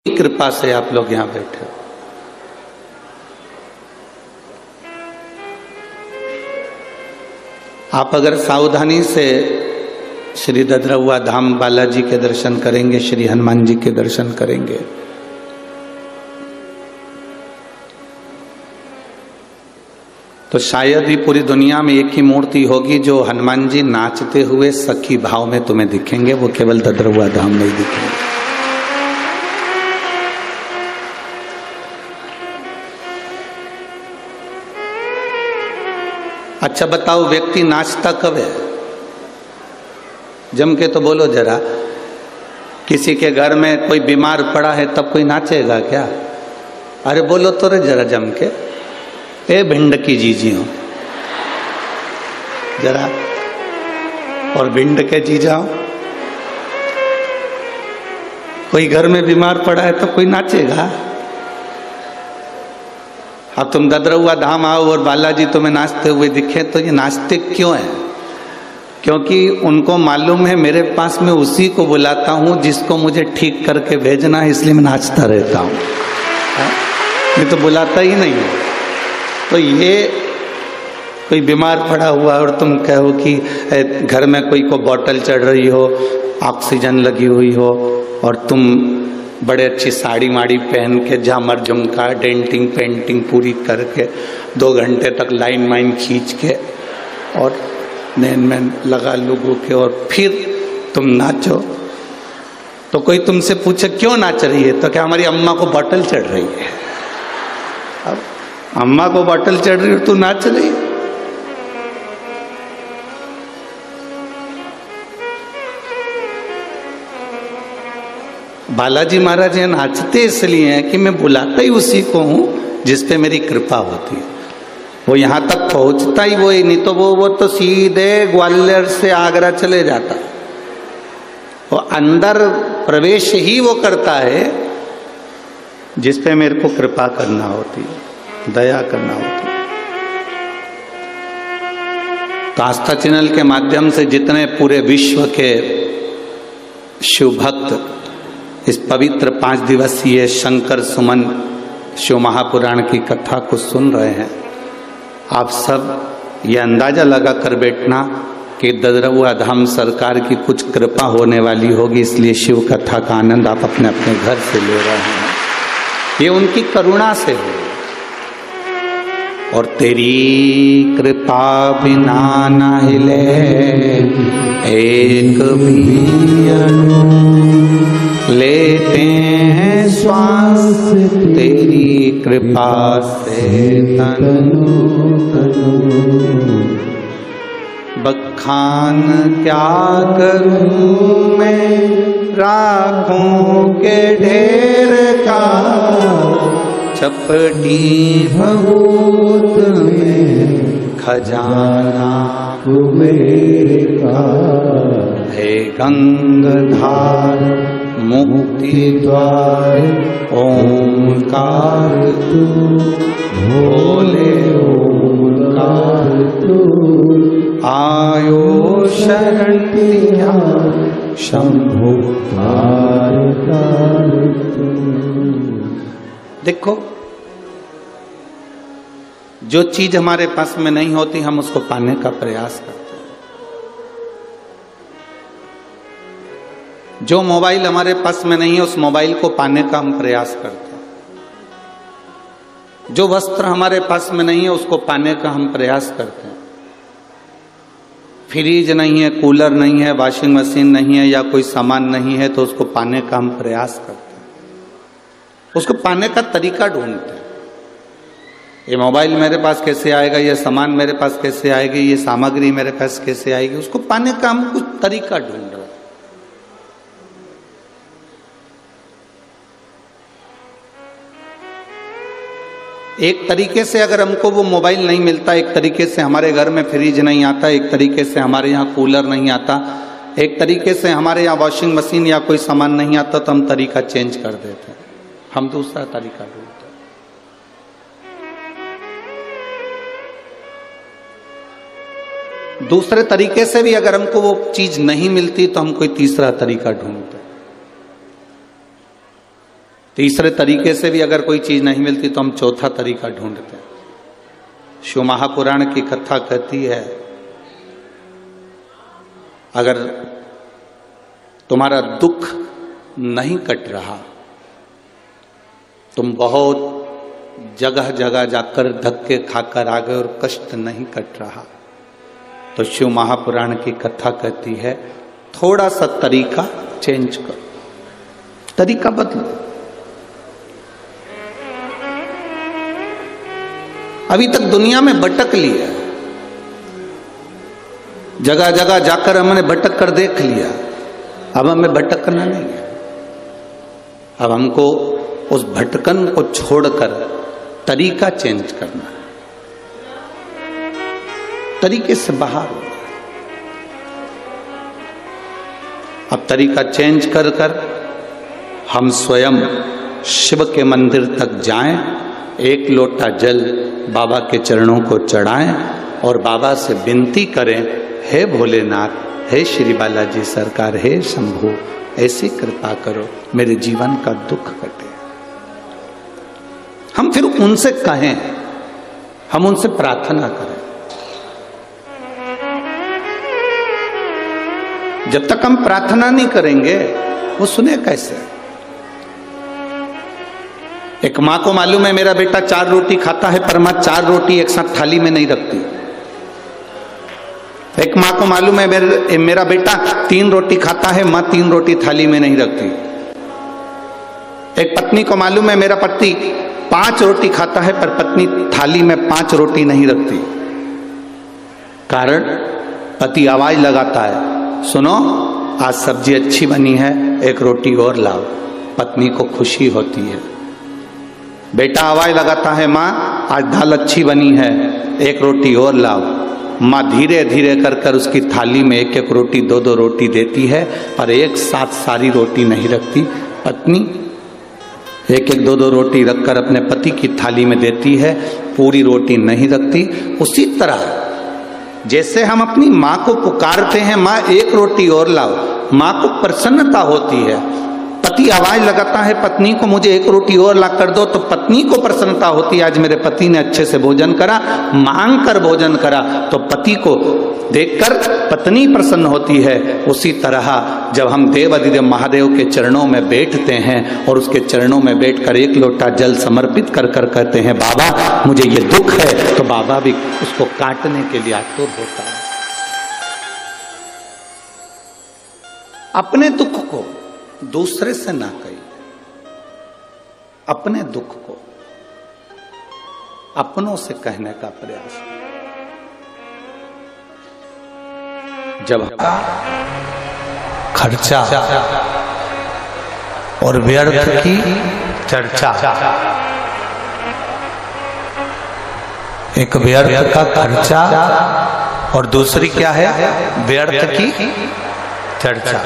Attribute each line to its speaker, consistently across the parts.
Speaker 1: कृपा से आप लोग यहां बैठे हो। आप अगर सावधानी से श्री ददरहुआ धाम बालाजी के दर्शन करेंगे, श्री हनुमान जी के दर्शन करेंगे, तो शायद ही पूरी दुनिया में एक ही मूर्ति होगी जो हनुमान जी नाचते हुए सखी भाव में तुम्हें दिखेंगे, वो केवल ददरहुआ धाम में ही दिखेंगे। अच्छा बताओ, व्यक्ति नाचता कब है? जम के तो बोलो जरा। किसी के घर में कोई बीमार पड़ा है तब कोई नाचेगा क्या? अरे बोलो तो रे जरा जम के। ए भिंड की जीजी हो जरा, और भिंड के जीजा हो। कोई घर में बीमार पड़ा है तो कोई नाचेगा? अब तुम ददरहुआ धाम आओ और बालाजी तुम्हें नाचते हुए दिखे तो ये नाचते क्यों है? क्योंकि उनको मालूम है मेरे पास में उसी को बुलाता हूं जिसको मुझे ठीक करके भेजना है, इसलिए मैं नाचता रहता हूं। मैं तो बुलाता ही नहीं हूं। तो ये कोई बीमार पड़ा हुआ और तुम कहो कि घर में कोई को बोतल चढ़ रही हो, ऑक्सीजन लगी हुई हो, और तुम बड़े अच्छी साड़ी माड़ी पहन के झामर झुमका डेंटिंग पेंटिंग पूरी करके 2 घंटे तक लाइन माइन खींच के और नैन में लगा लोगों के, और फिर तुम नाचो। तो कोई तुमसे पूछे क्यों नाच रही है, तो क्या हमारी अम्मा को बोतल चढ़ रही है? अब अम्मा को बोतल चढ़ रही है, तू नाच रही है? बालाजी महाराज ये नाचते इसलिए हैं कि मैं बुलाता ही उसी को हूं जिस पे मेरी कृपा होती है। वो यहां तक पहुंचता ही वो ही, नहीं तो वो तो सीधे ग्वालियर से आगरा चले जाता। वो अंदर प्रवेश ही वो करता है जिस पे मेरे को कृपा करना होती है, दया करना होती है। तो आस्था चैनल के माध्यम से जितने पूरे विश्व के शिव भक्त इस पवित्र 5 दिवसीय शंकर सुमन शिव महापुराण की कथा को सुन रहे हैं, आप सब ये अंदाजा लगा कर बैठना कि ददरहुआ धाम सरकार की कुछ कृपा होने वाली होगी, इसलिए शिव कथा का आनंद आप अपने अपने घर से ले रहे हैं। ये उनकी करुणा से हो। और तेरी कृपा बिना न हिले एक भी अणु, लेते हैं श्वास तेरी कृपा से तनु तनु। बखान क्या करूं मैं राखों के ढेर का, चपटी भभूत में खजाना कुबेर का। हे गंगाधार मुक्ति द्वार ओंकार तू, भोले ओंकार तू। आयो शरण दिया शंभु तार तार तू। देखो, जो चीज हमारे पास में नहीं होती हम उसको पाने का प्रयास करते हैं। जो मोबाइल हमारे पास में नहीं है उस मोबाइल को पाने का हम प्रयास करते हैं। जो वस्त्र हमारे पास में नहीं है उसको पाने का हम प्रयास करते हैं। फ्रिज नहीं है, कूलर नहीं है, वॉशिंग मशीन नहीं है, या कोई सामान नहीं है तो उसको पाने का हम प्रयास करते हैं। उसको पाने का तरीका ढूंढते हैं। ये मोबाइल मेरे पास कैसे आएगा, ये सामान मेरे पास कैसे आएगी, ये सामग्री मेरे पास कैसे आएगी, उसको पाने का हम कुछ तरीका ढूंढ रहे हैं। एक तरीके से अगर हमको वो मोबाइल नहीं मिलता, एक तरीके से हमारे घर में फ्रिज नहीं आता, एक तरीके से हमारे यहाँ कूलर नहीं आता, एक तरीके से हमारे यहाँ वॉशिंग मशीन या कोई सामान नहीं आता, तो हम तरीका चेंज कर देते हैं, हम दूसरा तरीका ढूंढते हैं। दूसरे तरीके से भी अगर हमको वो चीज नहीं मिलती तो हम कोई तीसरा तरीका ढूंढते हैं। तीसरे तरीके से भी अगर कोई चीज नहीं मिलती तो हम चौथा तरीका ढूंढते हैं। शिव महापुराण की कथा कहती है, अगर तुम्हारा दुख नहीं कट रहा, तुम बहुत जगह जगह जाकर धक्के खाकर आ गए और कष्ट नहीं कट रहा, तो शिव महापुराण की कथा कहती है थोड़ा सा तरीका चेंज करो, तरीका बदलो। अभी तक दुनिया में भटक लिया, जगह जगह जाकर हमने भटक कर देख लिया, अब हमें भटकना नहीं है। अब हमको उस भटकन को छोड़कर तरीका चेंज करना है, तरीके से बाहर हो। अब तरीका चेंज कर कर हम स्वयं शिव के मंदिर तक जाएं, एक लोटा जल बाबा के चरणों को चढ़ाएं और बाबा से विनती करें, हे भोलेनाथ, हे श्री बालाजी सरकार, हे शंभू, ऐसी कृपा करो मेरे जीवन का दुख कटे। हम फिर उनसे कहें, हम उनसे प्रार्थना करें। जब तक हम प्रार्थना नहीं करेंगे वो सुने कैसे? एक मां को मालूम है मेरा बेटा 4 रोटी खाता है, पर मां 4 रोटी एक साथ थाली में नहीं रखती। एक मां को मालूम है मेरा बेटा 3 रोटी खाता है, मां 3 रोटी थाली में नहीं रखती। एक पत्नी को मालूम है मेरा पति 5 रोटी खाता है, पर पत्नी थाली में 5 रोटी नहीं रखती। कारण पति आवाज लगाता है, सुनो आज सब्जी अच्छी बनी है, 1 रोटी और लाओ। पत्नी को खुशी होती है। बेटा आवाज लगाता है, माँ आज दाल अच्छी बनी है, 1 रोटी और लाओ। माँ धीरे धीरे कर कर उसकी थाली में 1-1 रोटी 2-2 रोटी देती है, पर एक साथ सारी रोटी नहीं रखती। पत्नी 1-1 2-2 रोटी रखकर अपने पति की थाली में देती है, पूरी रोटी नहीं रखती। उसी तरह जैसे हम अपनी माँ को पुकारते हैं, माँ 1 रोटी और लाओ, माँ को प्रसन्नता होती है। पति आवाज लगाता है पत्नी को, मुझे 1 रोटी और ला कर दो, तो पत्नी को प्रसन्नता होती है, आज मेरे पति ने अच्छे से भोजन करा, मांग कर भोजन करा, तो पति को देखकर पत्नी प्रसन्न होती है। उसी तरह जब हम देव अधिदेव महादेव के चरणों में बैठते हैं और उसके चरणों में बैठकर 1 लोटा जल समर्पित कर कर कहते हैं, बाबा मुझे ये दुख है, तो बाबा भी उसको काटने के लिए आतुर होता है। अपने दुख को दूसरे से ना कहिए, अपने दुख को अपनों से कहने का प्रयास। जब खर्चा और व्यर्थ की चर्चा, एक व्यर्थ का खर्चा और दूसरी क्या है, व्यर्थ की चर्चा,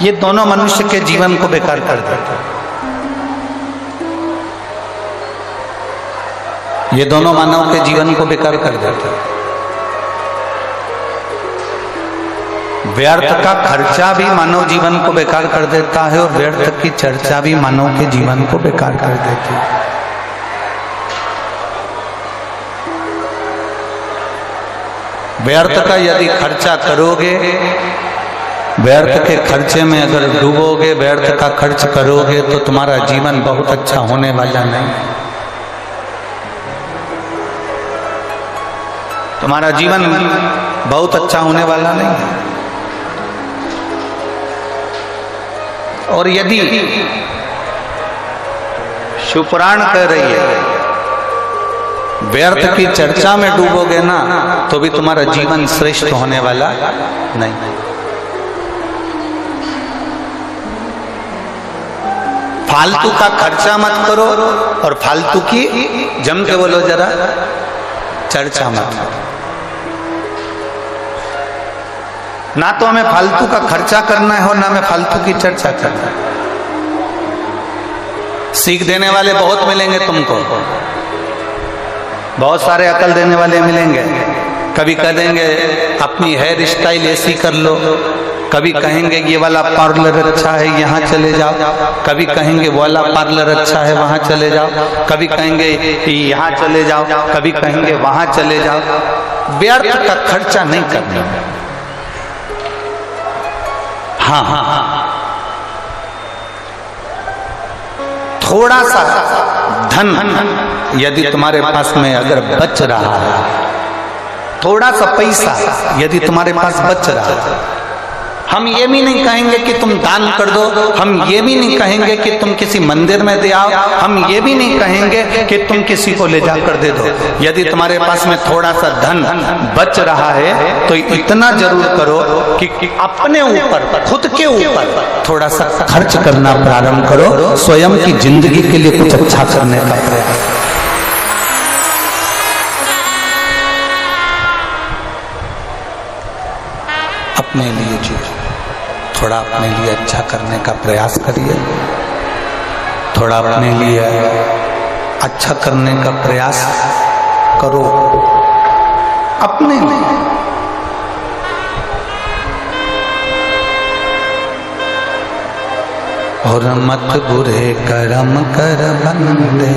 Speaker 1: ये दोनों मनुष्य के जीवन को बेकार कर देते हैं। ये दोनों मानव के जीवन को बेकार कर देते हैं। व्यर्थ का खर्चा भी मानव जीवन को बेकार कर देता है और व्यर्थ की चर्चा भी मानव के जीवन को बेकार कर देती है। व्यर्थ का यदि खर्चा करोगे, व्यर्थ के खर्चे में अगर डूबोगे, व्यर्थ का खर्च करोगे, तो तुम्हारा जीवन बहुत अच्छा होने वाला नहीं है। तुम्हारा जीवन बहुत अच्छा होने वाला नहीं है। और यदि शिवपुराण कह रही है व्यर्थ की चर्चा में डूबोगे ना, तो भी तुम्हारा जीवन श्रेष्ठ होने वाला नहीं। फालतू का खर्चा मत करो और फालतू की, जम के बोलो जरा, चर्चा मत करो। ना तो हमें फालतू का खर्चा करना है और ना हमें फालतू की चर्चा करना है। सीख देने वाले बहुत मिलेंगे तुमको, बहुत सारे अकल देने वाले मिलेंगे। कभी कह देंगे अपनी हेयर स्टाइल ऐसी कर लो, कभी कहेंगे ये वाला पार्लर अच्छा है यहाँ चले जाओ, कभी कहेंगे वो वाला पार्लर अच्छा है वहाँ चले जाओ, कभी कहेंगे यहाँ चले जाओ, कभी कहेंगे वहाँ चले जाओ। व्यर्थ का खर्चा नहीं करना। हाँ, थोड़ा सा धन यदि तुम्हारे पास में अगर बच रहा है, थोड़ा सा पैसा यदि तुम्हारे पास बच रहा है, हम ये भी नहीं कहेंगे कि तुम दान कर दो, हम ये भी नहीं कहेंगे कि तुम किसी मंदिर में दे आओ, हम ये भी नहीं कहेंगे कि तुम किसी को ले जाकर दे दो। यदि तुम्हारे पास में थोड़ा सा धन बच रहा है तो इतना जरूर करो कि अपने ऊपर, खुद के ऊपर थोड़ा सा खर्च करना प्रारंभ करो, स्वयं की जिंदगी के लिए कुछ अच्छा करने का प्रयास। अपने लिए जी थोड़ा अपने लिए अच्छा करने का प्रयास करिए, थोड़ा अपने लिए अच्छा करने का प्रयास करो अपने लिए। और मत बुरे कर्म कर बंदे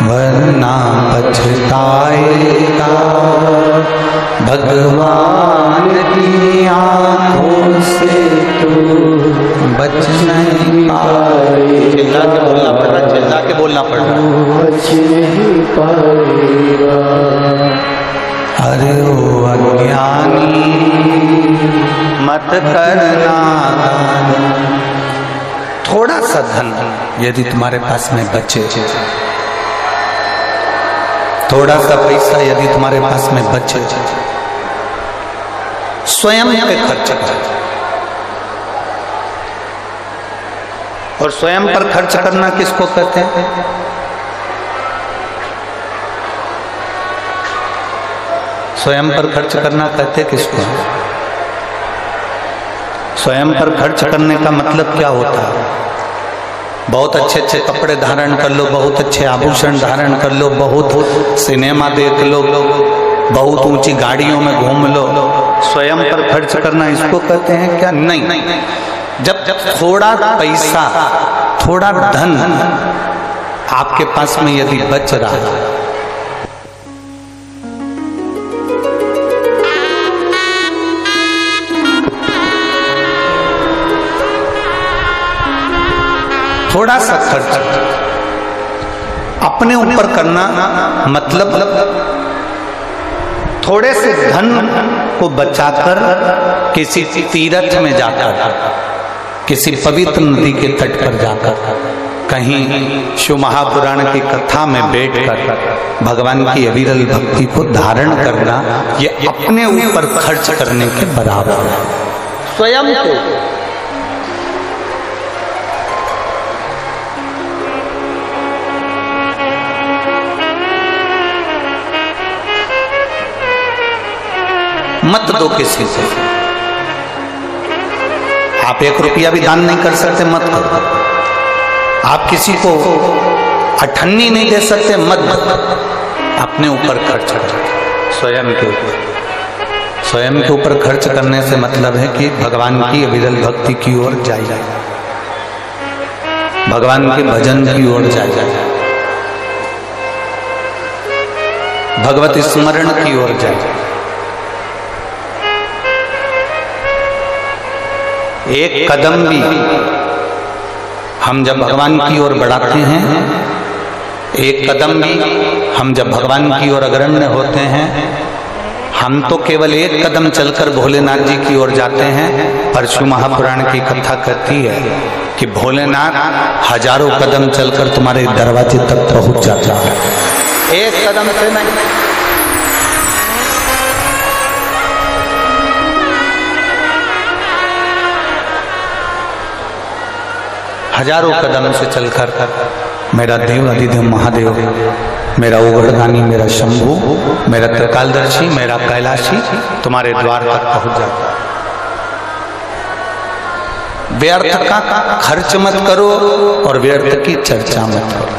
Speaker 1: वरना पछताएगा, भगवान की आंखों से तू बच नहीं पाएगा। चिल्ला के बोलना पड़ रहा, चिल्ला के बोलना पड़ रहा। बच नहीं पाएगा। अरे ओ अज्ञानी मत करना। थोड़ा सा धन यदि तुम्हारे पास में बचे, थोड़ा सा पैसा यदि तुम्हारे पास में बचे, स्वयं पे खर्च करो। और स्वयं पर खर्च करना किसको कहते हैं? स्वयं पर खर्च करना कहते किसको? स्वयं पर खर्च करने का मतलब क्या होता है? बहुत अच्छे अच्छे कपड़े धारण कर लो, बहुत अच्छे आभूषण धारण कर लो, बहुत सिनेमा देख लो, बहुत ऊंची गाड़ियों में घूम लो। स्वयं पर खर्च करना इसको कहते हैं क्या? नहीं। जब थोड़ा पैसा, थोड़ा धन आपके पास में यदि बच रहा है, थोड़ा सा खर्च अपने ऊपर करना मतलब थोड़े से धन को बचाकर किसी तीर्थ में जाकर, किसी पवित्र नदी के तट पर जाकर, कहीं शिव महापुराण की कथा में बैठकर भगवान की अविरल भक्ति को धारण करना, ये अपने ऊपर खर्च करने के बराबर है। स्वयं को मत दो किसी से। आप 1 रुपया भी दान नहीं कर सकते, मत करो। आप किसी को अठन्नी नहीं दे सकते, मत दो। अपने ऊपर खर्च करो, स्वयं के ऊपर। स्वयं के ऊपर खर्च करने से मतलब है कि भगवान की अविरल भक्ति की ओर जाइए, भगवान के भजन की ओर जाइए, भगवत स्मरण की ओर जाइए। एक कदम भी हम जब भगवान की ओर बढ़ाते हैं, एक कदम भी हम जब भगवान की ओर अग्रण्य होते हैं, हम तो केवल एक कदम चलकर भोलेनाथ जी की ओर जाते हैं। पर शिव महापुराण की कथा कहती है कि भोलेनाथ हजारों कदम चलकर तुम्हारे दरवाजे तक पहुंच जाता है, एक कदम से नहीं। हजारों कदम से चलकर मेरा देव अधिदेव महादेव, मेरा उगड़गानी, मेरा शंभू, मेरा त्रिकालदर्शी, मेरा कैलाशी तुम्हारे द्वार तक पहुंच जाता। व्यर्थ का खर्च मत करो और व्यर्थ की चर्चा मत करो।